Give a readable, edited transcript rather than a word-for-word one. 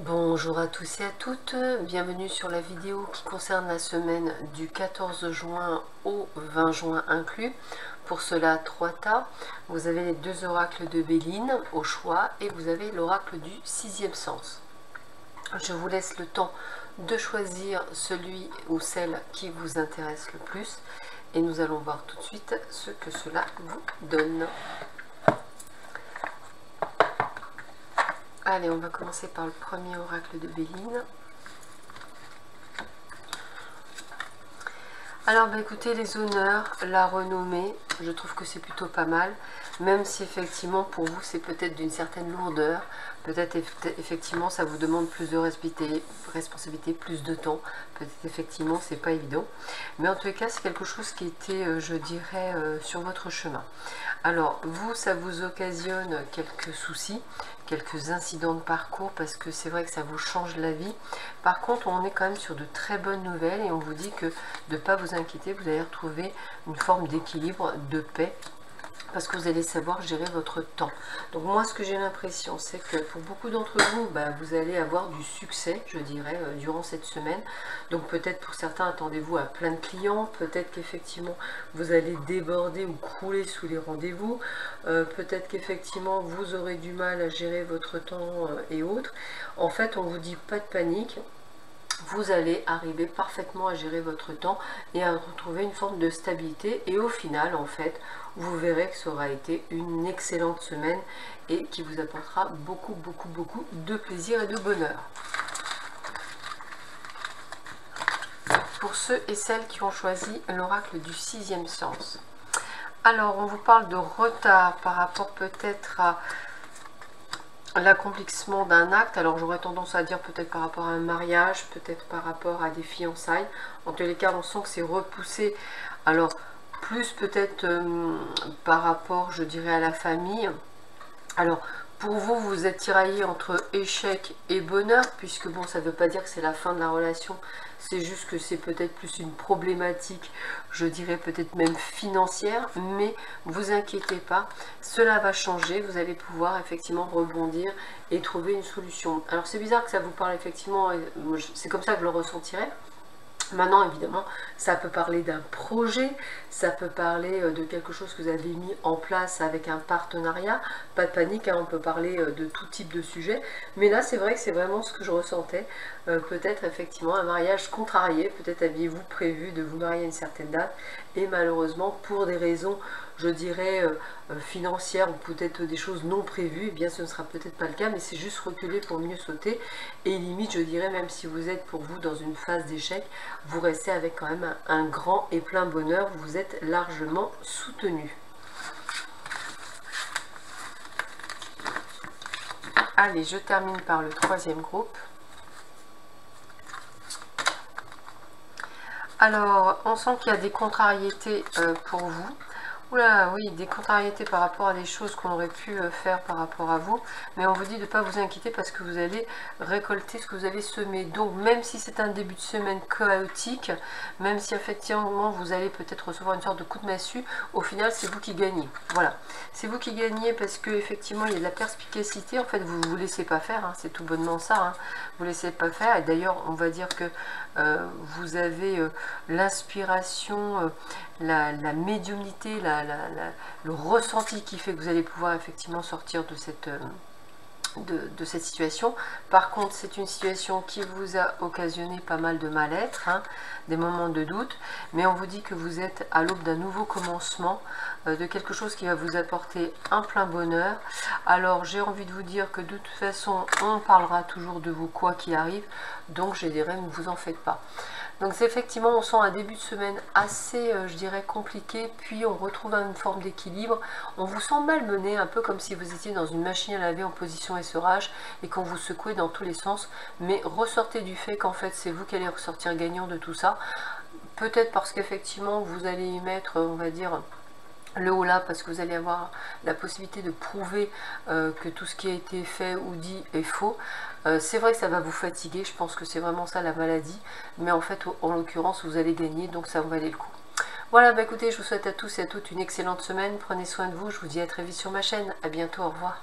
Bonjour à tous et à toutes, bienvenue sur la vidéo qui concerne la semaine du 14 juin au 20 juin inclus. Pour cela, 3 tas. Vous avez les deux oracles de Béline au choix et vous avez l'oracle du sixième sens. Je vous laisse le temps de choisir celui ou celle qui vous intéresse le plus et nous allons voir tout de suite ce que cela vous donne. Allez, on va commencer par le premier oracle de Béline. Alors, écoutez, les honneurs, la renommée, je trouve que c'est plutôt pas mal, même si effectivement pour vous c'est peut-être d'une certaine lourdeur, peut-être effectivement ça vous demande plus de responsabilité, plus de temps, peut-être effectivement c'est pas évident, mais en tous les cas c'est quelque chose qui était, je dirais, sur votre chemin. Alors vous, ça vous occasionne quelques soucis, quelques incidents de parcours, parce que c'est vrai que ça vous change la vie. Par contre, on est quand même sur de très bonnes nouvelles et on vous dit que de ne pas vous inquiéter, vous allez retrouver une forme d'équilibre, de paix, parce que vous allez savoir gérer votre temps. Donc moi, ce que j'ai l'impression, c'est que pour beaucoup d'entre vous, vous allez avoir du succès, je dirais, durant cette semaine. Donc peut-être pour certains, attendez-vous à plein de clients, peut-être qu'effectivement, vous allez déborder ou crouler sous les rendez-vous, peut-être qu'effectivement, vous aurez du mal à gérer votre temps et autres. En fait, on vous dit pas de panique. Vous allez arriver parfaitement à gérer votre temps et à retrouver une forme de stabilité, et au final en fait vous verrez que ça aura été une excellente semaine et qui vous apportera beaucoup de plaisir et de bonheur. Pour ceux et celles qui ont choisi l'oracle du sixième sens, alors on vous parle de retard par rapport peut-être à l'accomplissement d'un acte. Alors j'aurais tendance à dire peut-être par rapport à un mariage, peut-être par rapport à des fiançailles. En tous les cas, on sent que c'est repoussé. Alors plus peut-être par rapport, je dirais, à la famille. Alors pour vous, vous êtes tiraillé entre échec et bonheur, puisque bon, ça ne veut pas dire que c'est la fin de la relation, c'est juste que c'est peut-être plus une problématique, je dirais peut-être même financière, mais vous inquiétez pas, cela va changer, vous allez pouvoir effectivement rebondir et trouver une solution. Alors c'est bizarre que ça vous parle effectivement, c'est comme ça que je le ressentirais. Maintenant, évidemment, ça peut parler d'un projet, ça peut parler de quelque chose que vous avez mis en place avec un partenariat. Pas de panique, hein, on peut parler de tout type de sujet. Mais là, c'est vrai que c'est vraiment ce que je ressentais. Peut-être effectivement un mariage contrarié, peut-être aviez-vous prévu de vous marier à une certaine date. Et malheureusement, pour des raisons, je dirais, financières ou peut-être des choses non prévues, eh bien ce ne sera peut-être pas le cas, mais c'est juste reculer pour mieux sauter. Et limite, je dirais, même si vous êtes pour vous dans une phase d'échec, vous restez avec quand même un grand et plein bonheur, vous êtes largement soutenu. Allez, je termine par le troisième groupe. Alors, on sent qu'il y a des contrariétés pour vous. Oula, oui, des contrariétés par rapport à des choses qu'on aurait pu faire par rapport à vous. Mais on vous dit de ne pas vous inquiéter parce que vous allez récolter ce que vous avez semé. Donc, même si c'est un début de semaine chaotique, même si effectivement vous allez peut-être recevoir une sorte de coup de massue, au final, c'est vous qui gagnez. Voilà. C'est vous qui gagnez parce que effectivement il y a de la perspicacité. En fait, vous ne vous laissez pas faire. Hein, c'est tout bonnement ça. Hein, vous ne laissez pas faire. Et d'ailleurs, on va dire que vous avez l'inspiration, la médiumnité, le ressenti qui fait que vous allez pouvoir effectivement sortir de cette situation. Par contre, c'est une situation qui vous a occasionné pas mal de mal-être, hein, des moments de doute, mais on vous dit que vous êtes à l'aube d'un nouveau commencement, de quelque chose qui va vous apporter un plein bonheur. Alors j'ai envie de vous dire que de toute façon on parlera toujours de vous quoi qu'il arrive, donc je dirais ne vous en faites pas. Donc c'est effectivement, on sent un début de semaine assez, je dirais, compliqué, puis on retrouve une forme d'équilibre. On vous sent malmené, un peu comme si vous étiez dans une machine à laver en position essorage et qu'on vous secouait dans tous les sens. Mais ressortez du fait qu'en fait c'est vous qui allez ressortir gagnant de tout ça. Peut-être parce qu'effectivement vous allez y mettre, on va dire, le haut là, parce que vous allez avoir la possibilité de prouver que tout ce qui a été fait ou dit est faux. C'est vrai que ça va vous fatiguer, je pense que c'est vraiment ça la maladie, mais en fait en l'occurrence vous allez gagner, donc ça en valait le coup. Voilà, écoutez, je vous souhaite à tous et à toutes une excellente semaine, prenez soin de vous, je vous dis à très vite sur ma chaîne, à bientôt, au revoir.